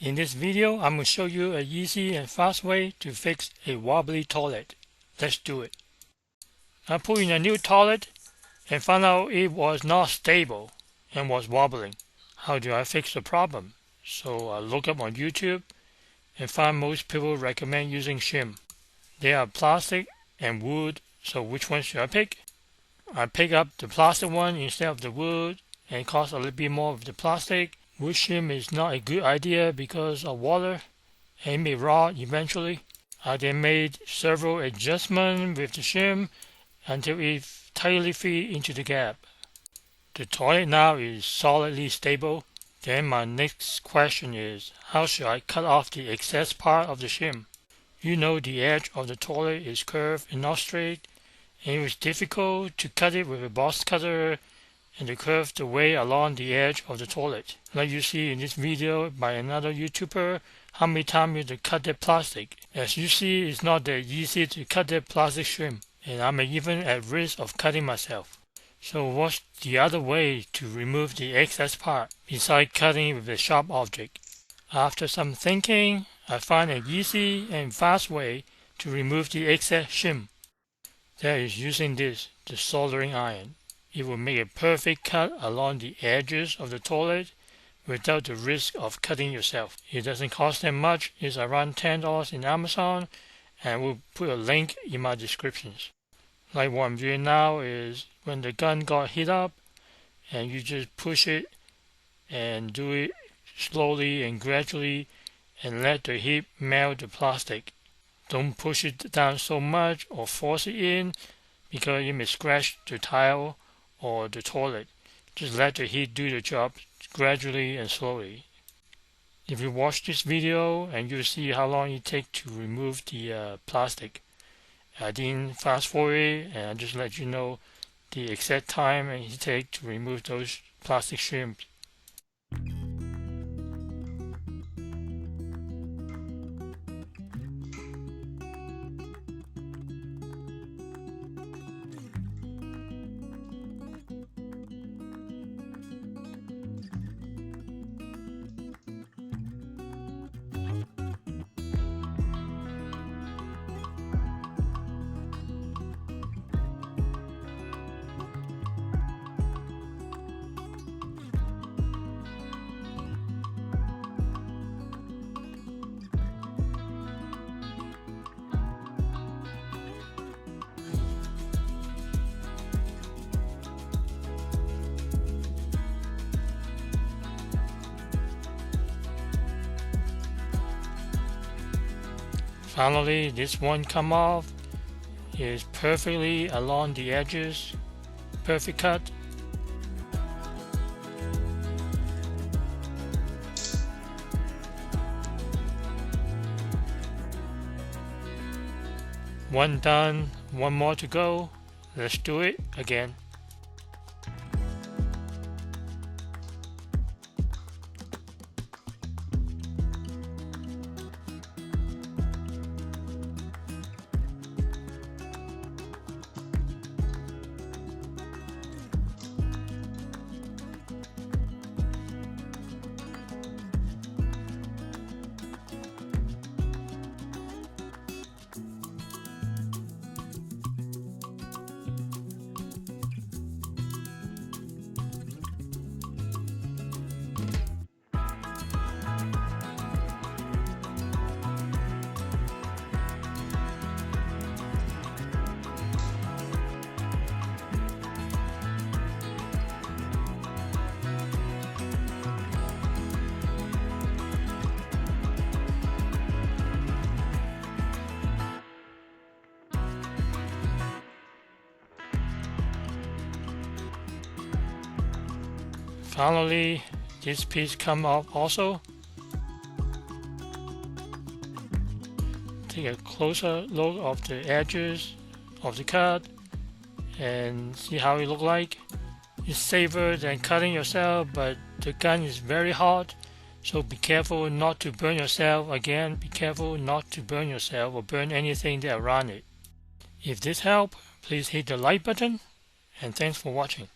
In this video, I'm going to show you an easy and fast way to fix a wobbly toilet. Let's do it. I put in a new toilet and found out it was not stable and was wobbling. How do I fix the problem? So I look up on YouTube and find most people recommend using Shims. They are plastic and wood, so which one should I pick? I pick up the plastic one instead of the wood, and it costs a little bit more of the plastic. Wood shim is not a good idea because of water and it may rot eventually. I then made several adjustments with the shim until it tightly fit into the gap. The toilet now is solidly stable. Then my next question is, how should I cut off the excess part of the shim? You know the edge of the toilet is curved and not straight, and it was difficult to cut it with a box cutter and to curve the way along the edge of the toilet. Like you see in this video by another YouTuber, how many times you have to cut that plastic. As you see, it's not that easy to cut that plastic shim, and I'm even at risk of cutting myself. So what's the other way to remove the excess part besides cutting with a sharp object? After some thinking, I find an easy and fast way to remove the excess shim. That is using this, the soldering iron. It will make a perfect cut along the edges of the toilet without the risk of cutting yourself. It doesn't cost that much. It's around $10 in Amazon, and we'll put a link in my descriptions. Like what I'm doing now is when the gun got heat up, and you just push it and do it slowly and gradually and let the heat melt the plastic. Don't push it down so much or force it in because it may scratch the tile or the toilet. Just let the heat do the job gradually and slowly. If you watch this video and you see how long it takes to remove the plastic, I didn't fast forward it, and I just let you know the exact time it takes to remove those plastic shims. Finally, this one come off. Is perfectly along the edges. Perfect cut. One done, one more to go. Let's do it again. Finally, this piece come off also. Take a closer look of the edges of the cut and see how it look like. It's safer than cutting yourself, but the gun is very hot, so be careful not to burn yourself. Again, be careful not to burn yourself or burn anything that around it. If this helped, please hit the like button, and thanks for watching.